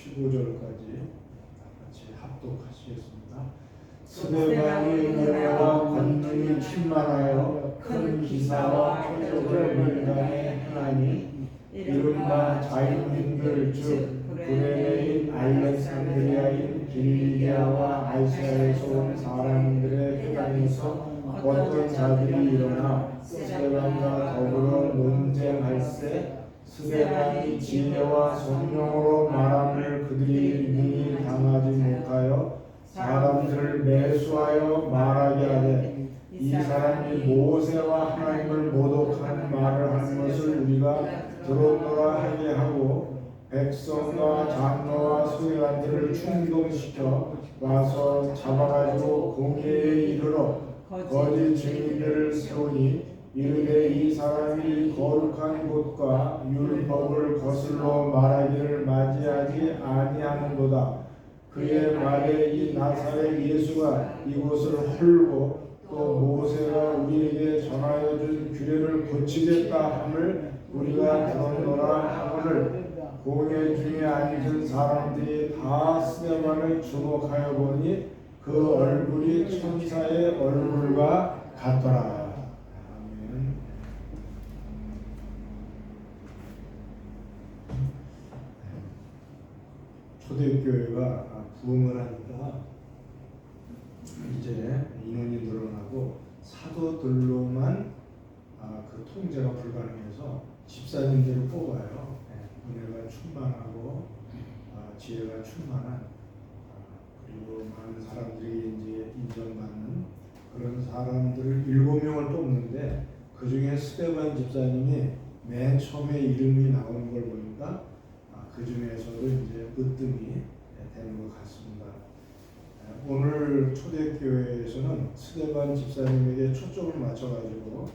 15절까지 같이 합독하시겠습니다. 스데반이 은혜와 권능이 충만하여 큰 기사와 표적을 민간에 행하니 이른바 자유민들 즉 구레네인 알렉산드리아인 길리기아와 아시아에서 온 사람들의 회당에서 어떤 자들이 일어나 스데반과 더불어 논쟁할세 스데반이 지혜와 성령으로 말함을 그들이 능히 당하지 못하여 사람들을 매수하여 말하게 하되 이 사람이 모세와 하나님을 모독하는 말을 한 것을 우리가 들었노라 하게 하고 백성과 장로와 수행관들을 충동시켜 와서 잡아가지고 공회에 이르러 거짓 증인들을 세우니 이르되 이 사람이 거룩한 곳과 율법을 거슬러 말하기를 맞이하지 아니하는도다. 그의 말에 이 나사렛 예수가 이곳을 헐고 또 모세가 우리에게 전하여 준 규례를 고치겠다 함을 우리가 들었노라 하거늘 공회 중에 앉은 사람들이 다 스데반을 주목하여 보니 그 얼굴이 천사의 얼굴과 같더라. 아멘. 초대교회가 부흥을 하니까 이제 인원이 늘어나고 사도들로만 그 통제가 불가능해서 집사님들을 뽑아요. 은혜가 충만하고 지혜가 충만한 그리고 많은 사람들이 이제 인정받는 그런 사람들을 7명을 뽑는데 그 중에 스데반 집사님이 맨 처음에 이름이 나오는 걸 보니까 그 중에서도 이제 으뜸이 되는 것 같습니다. 오늘 초대교회에서는 스데반 집사님에게 초점을 맞춰가지고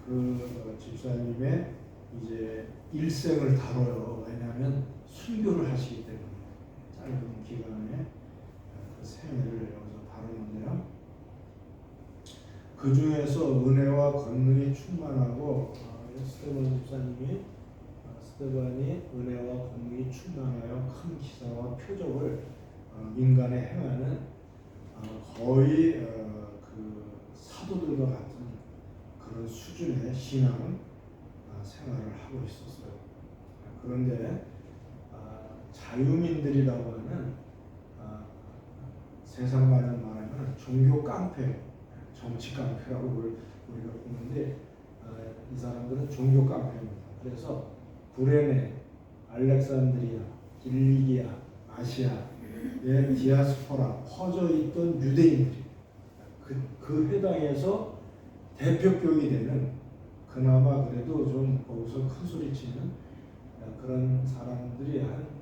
그 집사님의 이제 일생을 다뤄요. 왜냐하면 순교를 하시기 때문에 짧은 기간에 그 생애를 여기서 다루는데요. 그 중에서 은혜와 권능이 충만하고 스데반 집사님이 스데반이 은혜와 권능이 충만하여 큰 기사와 표적을 민간에 행하는 거의 그 사도들과 같은 그런 수준의 신앙 생활을 하고 있었어요. 그런데 자유민들이라고 하는 세상 말하면 종교 깡패, 정치 깡패라고 우리가 보는데 이 사람들은 종교 깡패입니다. 그래서 구레네, 알렉산드리아, 길리기아, 아시아의 디아스포라 퍼져 있던 유대인들이 그 회당에서 대표격이 되는 그나마 그래도 좀 거기서 큰 소리치는 그런 사람들이 한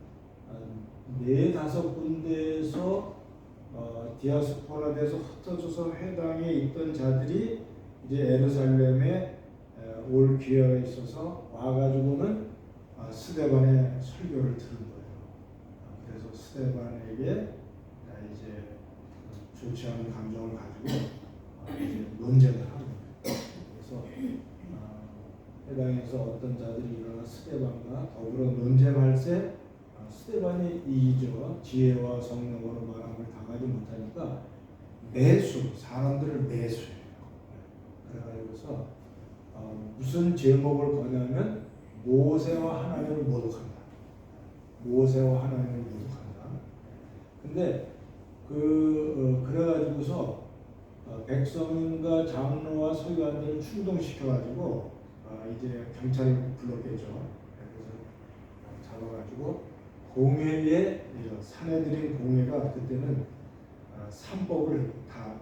4-5 군데에서 디아스포라 돼서 흩어져서 회당에 있던 자들이 이제 예루살렘에 올 기회가 있어서 와가지고는 스데반의 설교를 들은 거예요. 그래서 스데반에게 이제 좋지 않은 감정을 가지고 이제 논쟁을 하는 거예요. 그래서 해당에서 어떤 자들이 일어나 스데반과 더불어 논쟁할세 스데반이 이기죠. 지혜와 성령으로 말함을 당하지 못하니까 사람들을 매수해요. 그래가지고서 무슨 제목을 거냐면 모세와 하나님을 모독한다. 모세와 하나님을 모독한다. 근데 그래가지고서 백성과 장로와 서기관들을 충동시켜가지고 이제 경찰을 불렀겠죠. 그래서 잡아가지고 공회에 사내들인 공회가 그때는 삼법을 다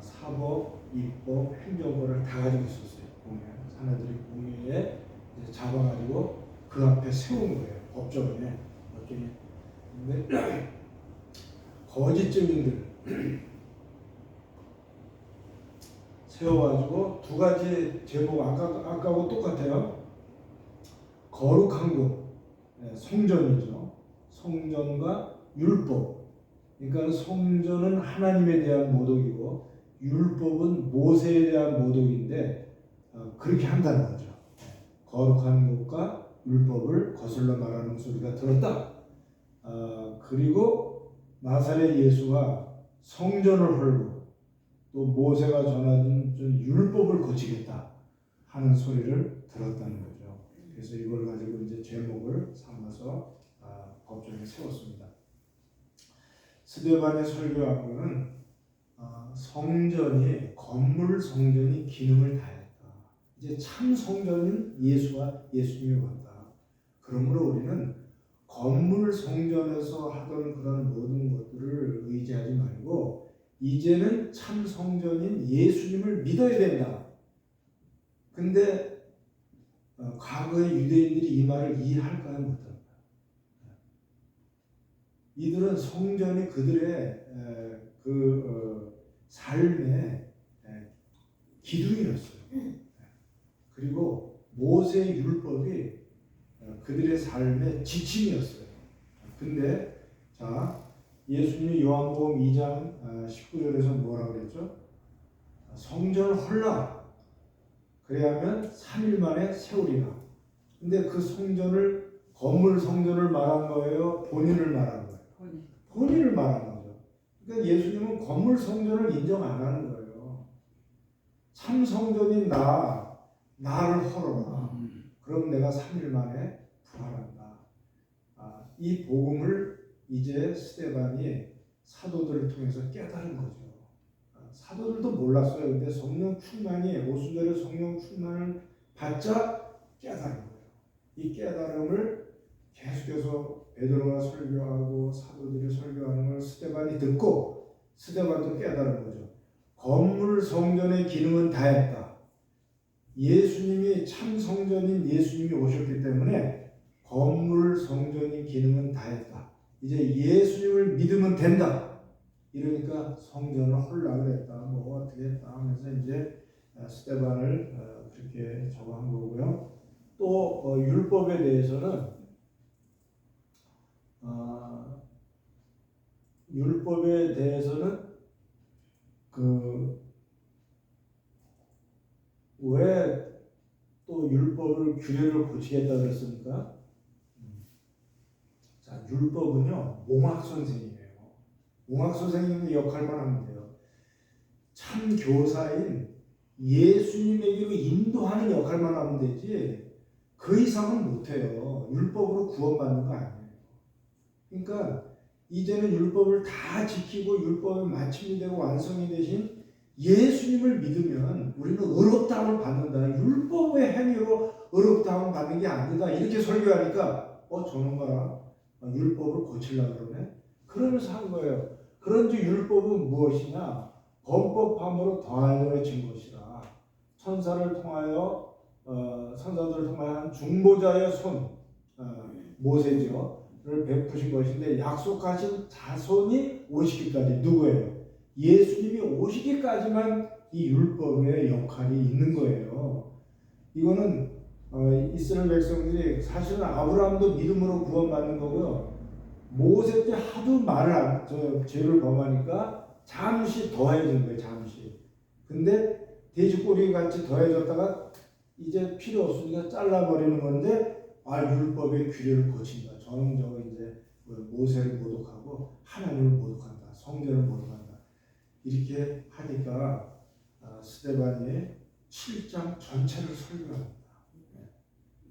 사법, 입법, 행정법을 다 가지고 있었어요. 공회 사내들인 공회에 이제 잡아가지고 그 앞에 세운 거예요. 법정에 이렇게. 근데 거짓 증인들 세워가지고 2가지 제목 아까하고 똑같아요. 거룩한 곳, 성전이죠. 성전과 율법. 그러니까 성전은 하나님에 대한 모독이고 율법은 모세에 대한 모독인데 그렇게 한다는 거죠. 거룩한 곳과 율법을 거슬러 말하는 소리가 들었다. 그리고 나사렛 예수가 성전을 헐고 또 모세가 전하던 율법을 고치겠다 하는 소리를 들었다는 거죠. 그래서 이걸 가지고 이제 제목을 삼아서 법정에 세웠습니다. 스데반의 설교한 거는 성전이 건물 성전이 기능을 다했다. 이제 참 성전인 예수님이 왔다. 그러므로 우리는 건물 성전에서 하던 그런 모든 것들을 의지하지 말고 이제는 참 성전인 예수님을 믿어야 된다. 근데 과거의 유대인들이 이 말을 이해할까요? 못할까요? 이들은 성전이 그들의 삶의 기둥이었어요. 그리고 모세의 율법이 그들의 삶의 지침이었어요. 근데 자, 예수님이 요한복음 2장 19절에서 뭐라고 그랬죠? 성전을 헐라. 그래야면 3일 만에 세우리라. 근데 그 성전을 건물 성전을 말한 거예요? 본인을 말한 거예요? 본인을 말한 거죠. 그러니까 예수님은 건물 성전을 인정 안 하는 거예요. 참 성전인 나를 헐어라. 그럼 내가 3일 만에 부활한다. 이 복음을 이제 스데반이 사도들을 통해서 깨달은 거죠. 사도들도 몰랐어요. 근데 성령 충만이 5수절의 성령 충만을 받자 깨달은 거예요. 이 깨달음을 계속해서 베드로가 설교하고 사도들이 설교하는 걸 스데반이 듣고 스데반도 깨달은 거죠. 건물 성전의 기능은 다했다. 예수님이 참 성전인 예수님이 오셨기 때문에 건물 성전인 기능은 다했다. 이제 예수님을 믿으면 된다. 이러니까 성전을 헐라 그랬다. 뭐 어떻게 했다 하면서 이제 스데반을 그렇게 적어한 거고요. 또 율법에 대해서는 왜 또 율법을 규례를 고치겠다 그랬습니까? 자, 율법은요 몽학 선생이에요. 몽학 선생님의 역할만 하면 돼요. 참 교사인 예수님에게로 인도하는 역할만 하면 되지 그 이상은 못해요. 율법으로 구원받는 거 아니에요. 그러니까 이제는 율법을 다 지키고 율법의 마침이 되고 완성이 되신 예수님을 믿으면 우리는 의롭다함을 받는다. 율법의 행위로 의롭다함을 받는 게 아니다. 이렇게 설교하니까 저놈 봐라. 율법을 고치려고 그러네. 그러면서 한 거예요. 그런지 율법은 무엇이냐? 범법함으로 더하여진 것이라. 천사들을 통하여 한 중보자의 손 모세죠를 베푸신 것인데 약속하신 자손이 오시기까지 누구예요? 예수님이 오시기까지만 이 율법의 역할이 있는 거예요. 이거는 이스라엘 백성들이 사실은 아브라함도 믿음으로 구원받는 거고요. 모세 때 하도 죄를 범하니까 잠시 더해진 거예요. 잠시. 근데 돼지꼬리 같이 더해졌다가 이제 필요 없으니까 잘라버리는 건데 율법의 규례를 고친다. 저는 이제 모세를 모독하고 하나님을 모독한다. 성전을 모독한다. 이렇게 하니까 스데반이 7장 전체를 설교합니다.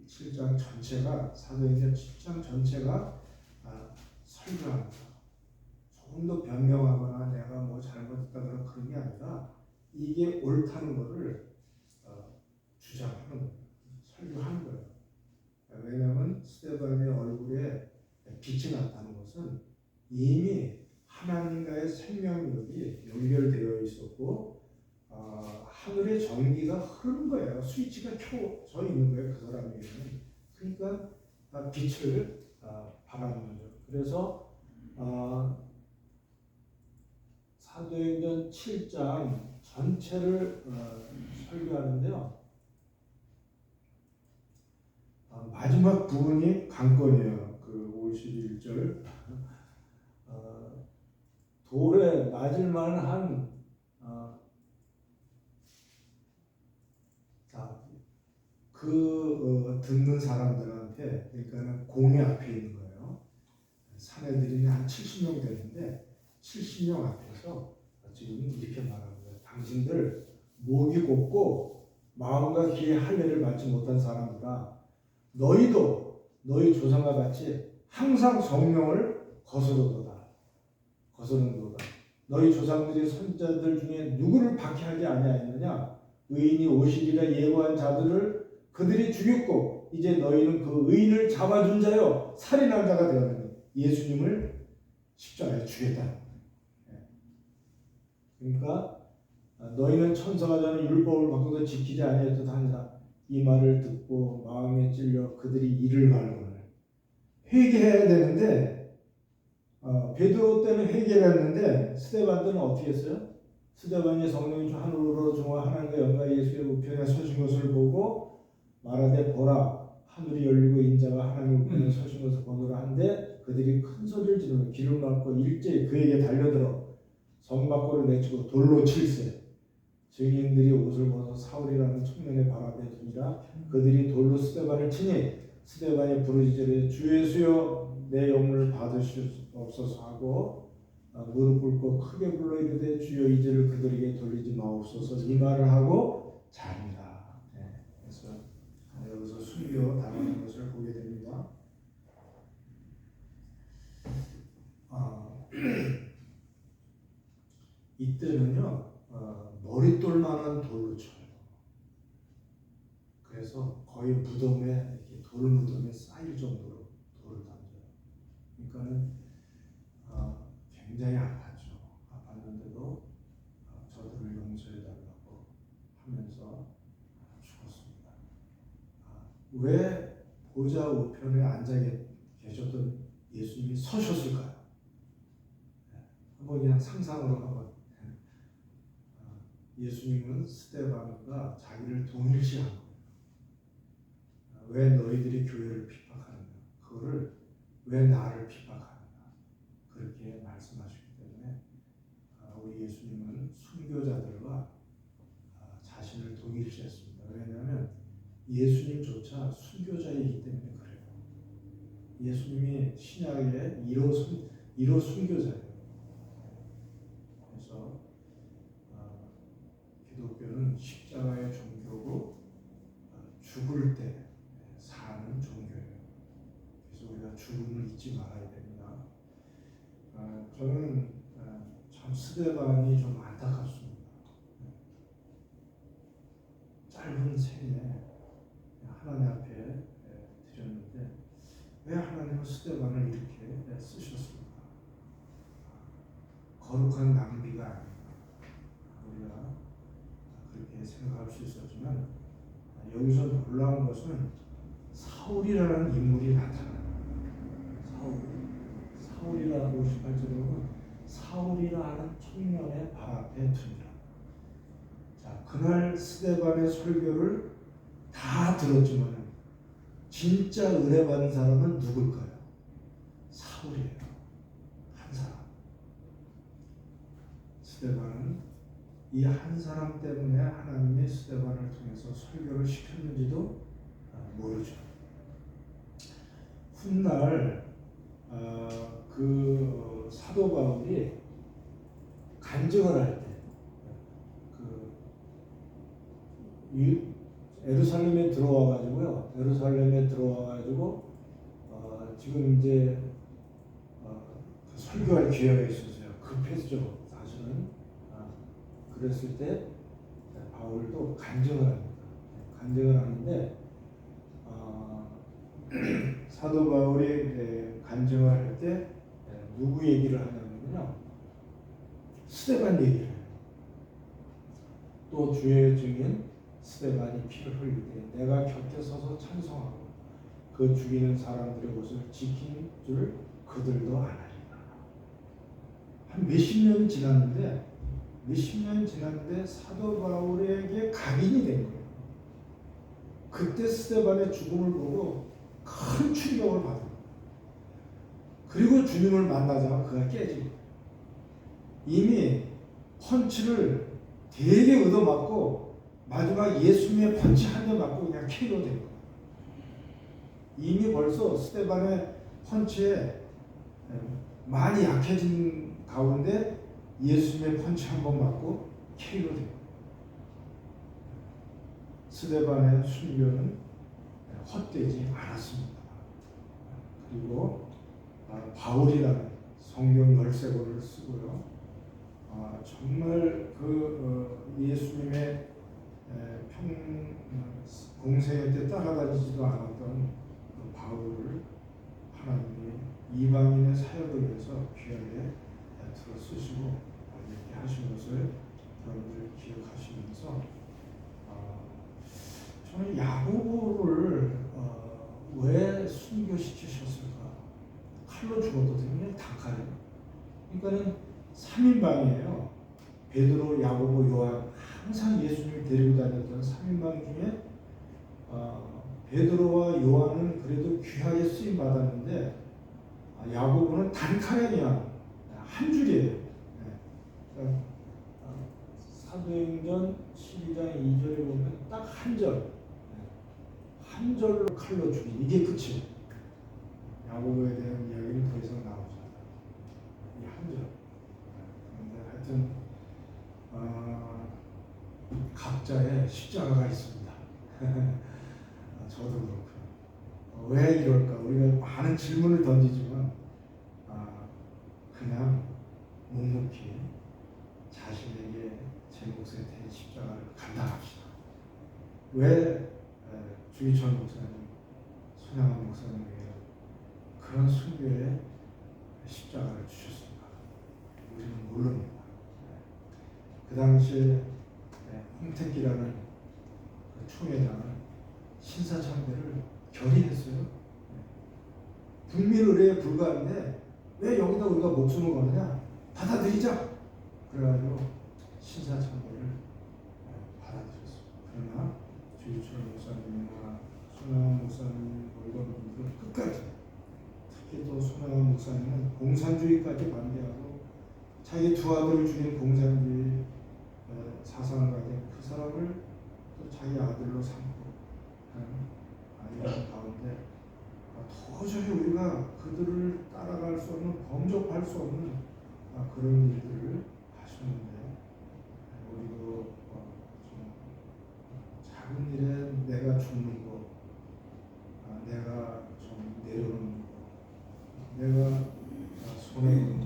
7장 전체가 사도행전 7장 전체가 설교합니다. 조금 더 변명하거나 내가 뭐 잘못했다 그런 게 아니라 이게 옳다는 것을 주장하는 거예요. 설교하는 거예요. 왜냐하면 스데반의 얼굴에 빛이 났다는 것은 이미 하나님과의 생명력이 연결되어 있었고 하늘의 전기가 흐르는 거예요. 스위치가 켜져 있는 거예요. 그 사람에게는. 그러니까 빛을 바라는 거죠. 그래서 사도행전 7장 전체를 설교하는데요. 마지막 부분이 관건이에요. 그 51절 돌에 맞을 만한 듣는 사람들은 앞에, 그러니까 공회 앞에 있는 거예요. 사내들이 한 70명 되는데 70명 앞에서 지금 이렇게 말하는 거예요. 당신들 목이 곱고 마음과 귀의 할례를 받지 못한 사람들아, 너희도 너희 조상과 같이 항상 성령을 거스르도다. 너희 조상들이 손자들 중에 누구를 박해하지 아니하였느냐? 의인이 오시리라 예고한 자들을 그들이 죽였고 이제 너희는 그 의인을 잡아준 자여 살인한 자가 되었느니 예수님을 십자가에 죽였다. 그러니까 너희는 천사가 전에 율법을 바꾸고 지키지 아니하였던 하니라. 이 말을 듣고 마음에 찔려 그들이 이를 갈고는 회개해야 되는데 베드로 때는 회개를 했는데 스데반 때는 어떻게 했어요? 스데반이 성령이 하늘로 중화 하나님과 영광 예수의 우편에 서신 것을 보고 말하되 보라 하늘이 열리고 인자가 하나님 우편에 서신 것을 보노라 한데 그들이 큰 소리를 지르며 기름 맞고 일제히 그에게 달려들어 성 밖으로 내치고 돌로 칠세. 증인들이 옷을 벗어 사울이라는 청년의 발 앞에 두니라. 그들이 돌로 스데반을 치니 스데반이 부르짖으되 주 예수여 내 영혼을 받으시옵소서 하고 무릎 꿇고 크게 불러 이르되 주여 이제를 그들에게 돌리지 마옵소서 이 말을 하고 잡니다. 그래서 여기서 순교 당하는 것을 보게 됩니다. 이때는요 머릿돌만한 돌로 쳐요. 그래서 거의 무덤에 이렇게 돌 무덤에 쌓일 정도로 돌을 던져요. 그러니까는 굉장히 아팠죠. 아팠는데도 저들을 용서해 달라고 하면서 죽었습니다. 왜 보좌 우편에 앉아 계셨던 예수님이 서셨을까요? 한번 그냥 상상으로 한번. 예수님은 스데반과 자기를 동일시한 거예요. 왜 너희들이 교회를 핍박하느냐? 그거를 왜 나를 핍박하느냐? 그렇게 말씀하시기 때문에 우리 예수님은 순교자들과 자신을 동일시했습니다. 왜냐하면 예수님조차 순교자이기 때문에 그래요. 예수님이 신약의 1호 순교자예요. 그래서 기독교는 십자가의 종교고 죽을 때 사는 종교예요. 그래서 우리가 죽음을 잊지 말아야 됩니다. 저는 참 스데반이 좀 안타깝습니다. 짧은 생에 하나님 앞에 드렸는데 왜 하나님은 스데반을 이렇게 쓰셨습니까? 거룩한 낭비가 아닙니다. 우리가 그렇게 생각할 수 있었지만 여기서 놀라운 것은 사울이라는 인물이 나타나요. 사울이라고 58절에 보면 사울이라는 청년의 발 앞에 둔다. 자, 그날 스데반의 설교를 다 들었지만 진짜 은혜 받은 사람은 누굴까요? 사울이에요. 한 사람. 스데반은 이 한 사람 때문에 하나님이 스데반을 통해서 설교를 시켰는지도 모르죠. 훗날 그 사도 바울이 간증을 할 때 예루살렘에 들어와가지고요. 지금 이제 설교할 기회가 있었어요. 급했죠, 사실은. 그랬을 때 바울도 간증을 합니다. 간증을 하는데 사도 바울이 간증을 할 때 누구 얘기를 하냐면요, 스데반 얘기를 해요. 또 주의 증인 스데반이 피를 흘릴 때 내가 곁에 서서 찬송하고 그 죽이는 사람들의 옷을 지킨 줄 그들도 아나리라. 한 몇십 년이 지났는데 사도 바울에게 각인이 된 거예요. 그때 스데반의 죽음을 보고 큰 충격을 받은 거예요. 그리고 주님을 만나자마자 그가 깨지고 이미 펀치를 되게 얻어맞고 마지막 예수님의 펀치 한 대 맞고 그냥 KO 된 거예요. 이미 벌써 스데반의 펀치에 많이 약해진 가운데 예수님의 펀치 한 번 맞고 KO 돼요. 스데반의 순교는 헛되지 않았습니다. 그리고 바울이라는 성경 13권을 쓰고요. 정말 예수님의 공생애 때 따라다니지도 않았던 그 바울을 하나님이 이방인의 사역을 위해서 귀하게 들어 쓰시고 이렇게 하신 것을 여러분들 기억하시면서 저는 야고보를 왜 순교시키셨을까? 칼로 죽어도 되면 단칼에. 그러니까는 3인방이에요. 베드로, 야고보, 요한 항상 예수님을 데리고 다녔던 3인방 중에 베드로와 요한은 그래도 귀하게 쓰임 받았는데 야고보는 단칼에 그냥 한 줄이에요. 그러니까 사도행전 12장 2절에 보면 딱 한 절, 한 절로 칼로 죽인 이게 끝이에요. 야고보에 대한 이야기는 더 이상 나오지 않아요. 이 한 절. 그런데 하여튼 각자의 십자가가 있습니다. 저도 그렇고요. 왜 이럴까? 우리가 많은 질문을 던지지만 그냥 묵묵히 자신에게 제 몫에 대한 십자가를 감당합시다. 왜 주기철 목사님, 손양원 목사님에게 그런 순교의 십자가를 주셨습니까? 우리는 모릅니다. 그 당시에 홍택기라는 그 총회장은 신사참배를 결의했어요. 북미 의뢰에 불과한데 왜 여기다 우리가 목숨을 거느냐? 받아들이자. 그래가지고 신사참배를 받아들였습니다. 그러나 주기철 목사님이나 손양원 목사님 이런 분들은 끝까지, 특히 또 손양원 목사님은 공산주의까지 반대하고 자기 두 아들을 죽인 공산주의 사상을 가진 그 사람을 또 자기 아들로 삼고 하는 이런 가운데 도저히 우리가 그들을 따라갈 수 없는, 범접할 수 없는 그런 일들을 하시는데 우리도 좀 작은 일에 내가 죽는 거, 내가 좀 내려놓는 거, 내가 손해보는